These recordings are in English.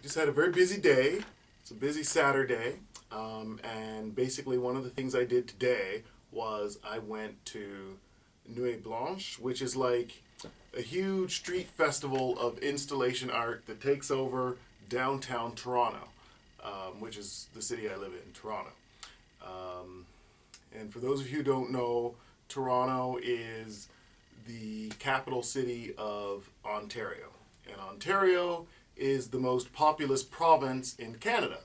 just had a very busy day. It's a busy Saturday. And basically, one of the things I did today was I went to Nuit Blanche, which is like a huge street festival of installation art that takes over downtown Toronto, which is the city I live in, Toronto. Um, and for those of you who don't know, Toronto is the capital city of Ontario. And Ontario is the most populous province in Canada.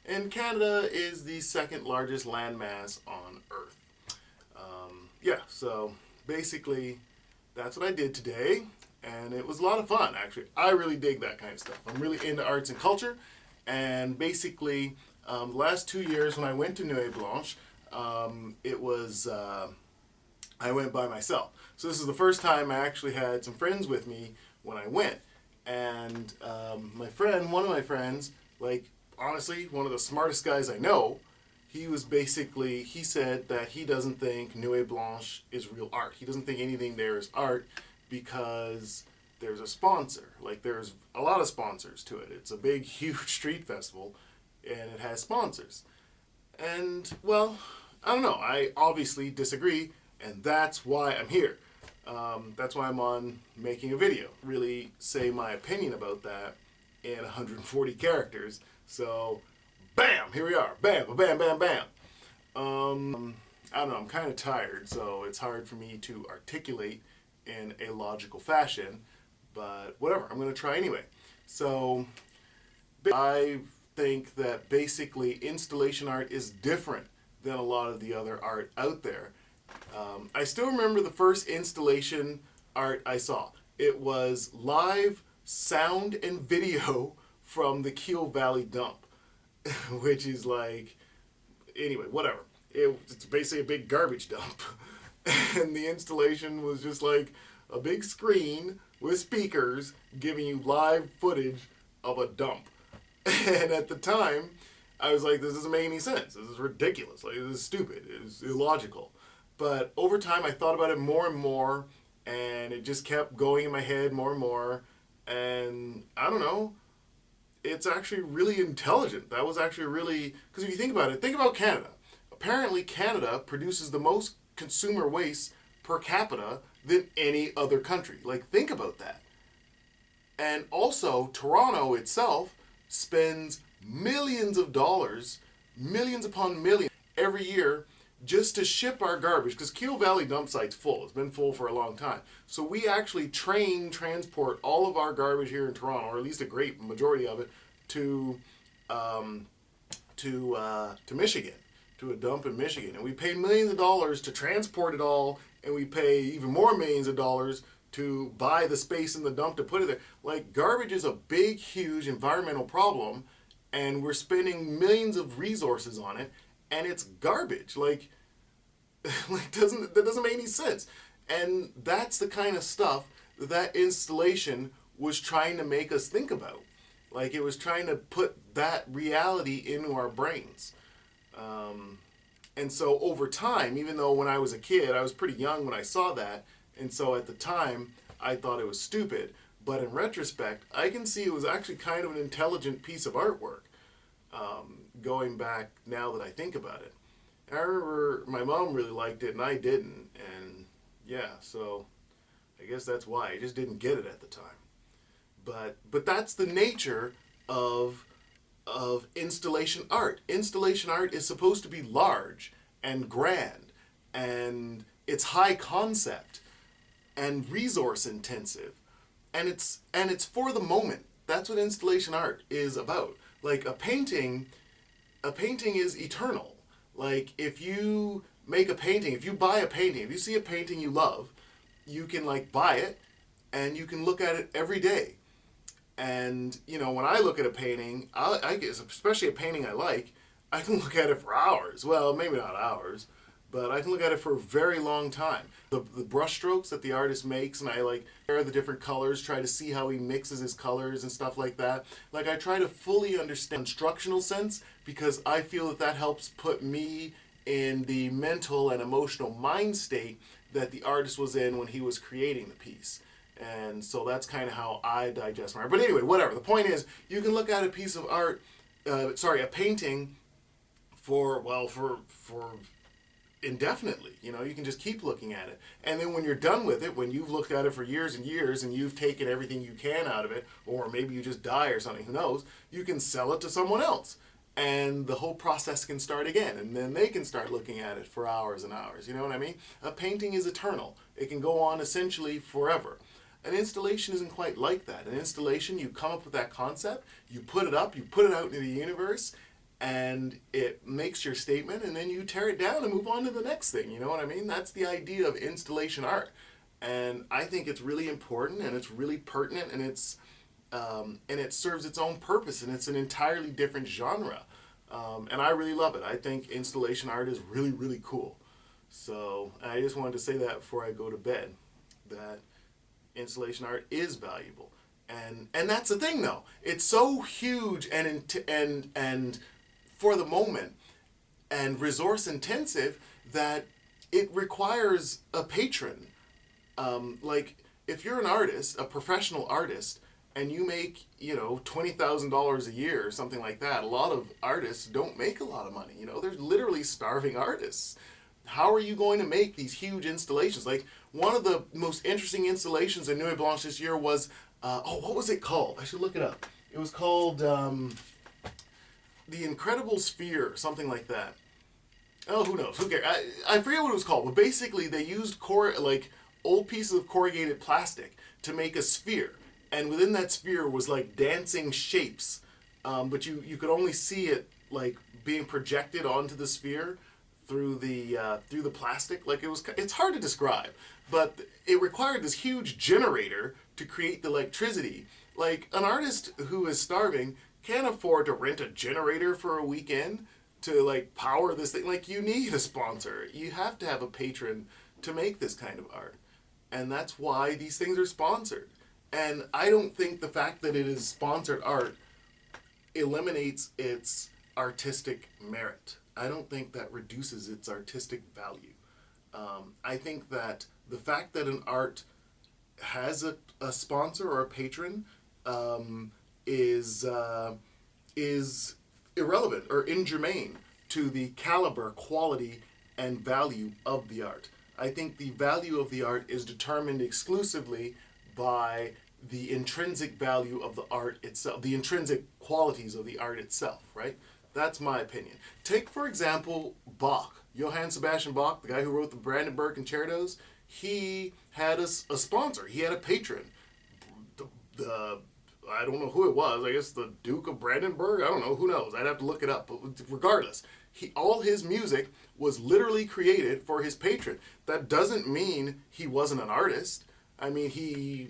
And Canada is the second largest landmass on Earth. So basically, that's what I did today. And it was a lot of fun, actually. I really dig that kind of stuff. I'm really into arts and culture. And basically, the last 2 years when I went to Nuit Blanche, it was I went by myself. So this is the first time I actually had some friends with me when I went. And one of my friends, like honestly, one of the smartest guys I know, he said that he doesn't think Nuit Blanche is real art. He doesn't think anything there is art because there's a sponsor. Like there's a lot of sponsors to it. It's a big, huge street festival and it has sponsors. And well, I don't know. I obviously disagree, and that's why I'm here. That's why I'm on making a video. Really say my opinion about that in 140 characters. So, bam, here we are. Bam, bam, bam, bam. I don't know. I'm kind of tired, so it's hard for me to articulate in a logical fashion. But whatever. I'm going to try anyway. So, I think that basically installation art is different than a lot of the other art out there. I still remember the first installation art I saw. It was live sound and video from the Keel Valley dump, which is like, anyway, whatever. It's basically a big garbage dump. And the installation was just like a big screen with speakers giving you live footage of a dump. And at the time, I was like, this doesn't make any sense. This is ridiculous. Like, this is stupid. It's illogical. But over time, I thought about it more and more, and it just kept going in my head more and more. And I don't know, it's actually really intelligent. That was actually really, because if you think about it, think about Canada. Apparently, Canada produces the most consumer waste per capita than any other country. Like, think about that. And also, Toronto itself spends millions of dollars, millions upon millions, every year just to ship our garbage, because Keel Valley dump site's full. It's been full for a long time. So we actually transport all of our garbage here in Toronto, or at least a great majority of it, to Michigan, to a dump in Michigan. And we pay millions of dollars to transport it all, and we pay even more millions of dollars to buy the space in the dump to put it there. Like, garbage is a big, huge environmental problem, and we're spending millions of resources on it, and it's garbage. Like that doesn't make any sense. And that's the kind of stuff that installation was trying to make us think about. Like, it was trying to put that reality into our brains. And so over time, even though when I was a kid, I was pretty young when I saw that, and so at the time, I thought it was stupid. But in retrospect, I can see it was actually kind of an intelligent piece of artwork, going back now that I think about it. And I remember my mom really liked it and I didn't. And yeah, so I guess that's why. I just didn't get it at the time. But that's the nature of installation art. Installation art is supposed to be large and grand, and it's high concept and resource intensive, and it's for the moment. That's what installation art is about. Like a painting is eternal. Like, if you make a painting, if you buy a painting, if you see a painting you love, you can like buy it and you can look at it every day. And, you know, when I look at a painting, I guess, especially a painting I like, I can look at it for hours. Well, maybe not hours, but I can look at it for a very long time. The brush strokes that the artist makes, and I like compare the different colors, try to see how he mixes his colors and stuff like that. Like, I try to fully understand instructional sense, because I feel that helps put me in the mental and emotional mind state that the artist was in when he was creating the piece. And so that's kind of how I digest my art. But anyway, whatever. The point is, you can look at a piece of art, a painting for indefinitely. You know, you can just keep looking at it. And then when you're done with it, when you've looked at it for years and years and you've taken everything you can out of it, or maybe you just die or something, who knows, you can sell it to someone else. And the whole process can start again. And then they can start looking at it for hours and hours. You know what I mean? A painting is eternal. It can go on essentially forever. An installation isn't quite like that. An installation, you come up with that concept, you put it up, you put it out into the universe, and it makes your statement, and then you tear it down and move on to the next thing. You know what I mean? That's the idea of installation art. And I think it's really important, and it's really pertinent, and it serves its own purpose, and it's an entirely different genre. And I really love it. I think installation art is really, really cool. So I just wanted to say that before I go to bed, that installation art is valuable. And that's the thing, though. It's so huge and for the moment and resource intensive that it requires a patron. Like if you're an artist, a professional artist, and you make, $20,000 a year or something like that, a lot of artists don't make a lot of money. They're literally starving artists. How are you going to make these huge installations? Like one of the most interesting installations in Nuit Blanche this year was, what was it called? I should look it up. It was called The Incredible Sphere, something like that. Oh, who knows? Who cares? I forget what it was called, but basically they used old pieces of corrugated plastic to make a sphere, and within that sphere was like dancing shapes, but you could only see it like being projected onto the sphere through the plastic. Like it's hard to describe, but it required this huge generator to create the electricity. Like an artist who is starving can't afford to rent a generator for a weekend to like power this thing. Like you need a sponsor. You have to have a patron to make this kind of art. And that's why these things are sponsored. And I don't think the fact that it is sponsored art eliminates its artistic merit. I don't think that reduces its artistic value. I think that the fact that an art has a sponsor or a patron is irrelevant or ingermane to the caliber, quality, and value of the art. I think the value of the art is determined exclusively by the intrinsic value of the art itself, the intrinsic qualities of the art itself, right? That's my opinion. Take, for example, Bach. Johann Sebastian Bach, the guy who wrote the Brandenburg Concertos, he had a sponsor. He had a patron. I don't know who it was. I guess the Duke of Brandenburg? I don't know. Who knows? I'd have to look it up. But regardless, all his music was literally created for his patron. That doesn't mean he wasn't an artist. I mean, he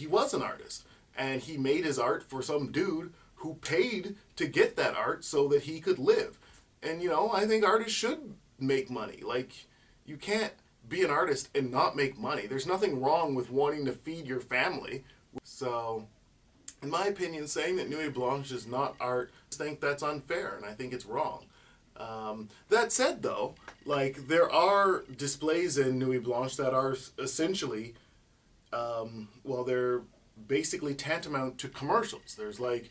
was an artist. And he made his art for some dude who paid to get that art so that he could live. And, I think artists should make money. Like, you can't be an artist and not make money. There's nothing wrong with wanting to feed your family. So, in my opinion, saying that Nuit Blanche is not art, I think that's unfair, and I think it's wrong. That said, though, like, there are displays in Nuit Blanche that are essentially, they're basically tantamount to commercials. There's like,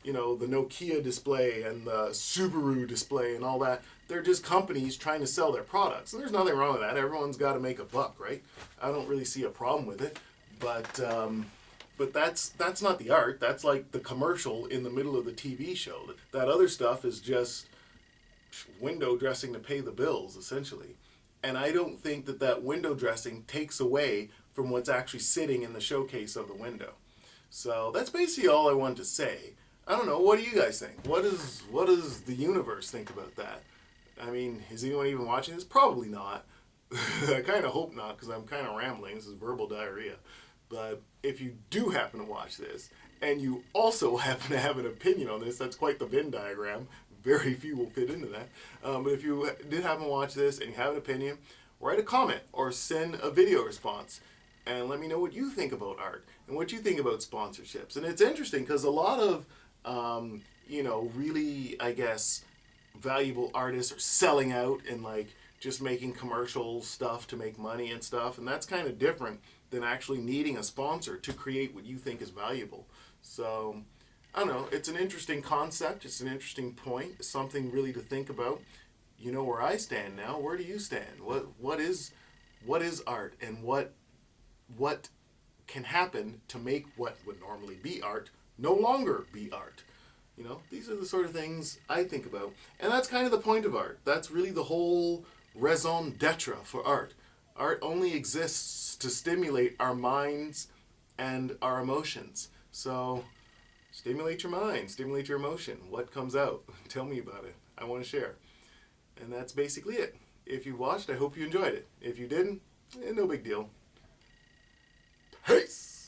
the Nokia display and the Subaru display and all that. They're just companies trying to sell their products. And there's nothing wrong with that. Everyone's got to make a buck, right? I don't really see a problem with it. But that's not the art. That's like the commercial in the middle of the TV show. That other stuff is just window dressing to pay the bills, essentially. And I don't think that window dressing takes away from what's actually sitting in the showcase of the window. So that's basically all I wanted to say. I don't know. What do you guys think? What does the universe think about that? I mean, is anyone even watching this? Probably not. I kind of hope not, because I'm kind of rambling. This is verbal diarrhea. But if you do happen to watch this, and you also happen to have an opinion on this, that's quite the Venn diagram. Very few will fit into that. But if you did happen to watch this and you have an opinion, write a comment or send a video response. And let me know what you think about art and what you think about sponsorships. And it's interesting because a lot of really, I guess, valuable artists are selling out and like just making commercial stuff to make money and stuff. And that's kind of different than actually needing a sponsor to create what you think is valuable. So, I don't know, it's an interesting concept, it's an interesting point, it's something really to think about. You know where I stand now. Where do you stand? What is art, and what can happen to make what would normally be art no longer be art? You know, these are the sort of things I think about. And that's kind of the point of art. That's really the whole raison d'etre for art. Art only exists to stimulate our minds and our emotions. So, stimulate your mind, stimulate your emotion. What comes out? Tell me about it. I want to share. And that's basically it. If you watched, I hope you enjoyed it. If you didn't, no big deal. Peace!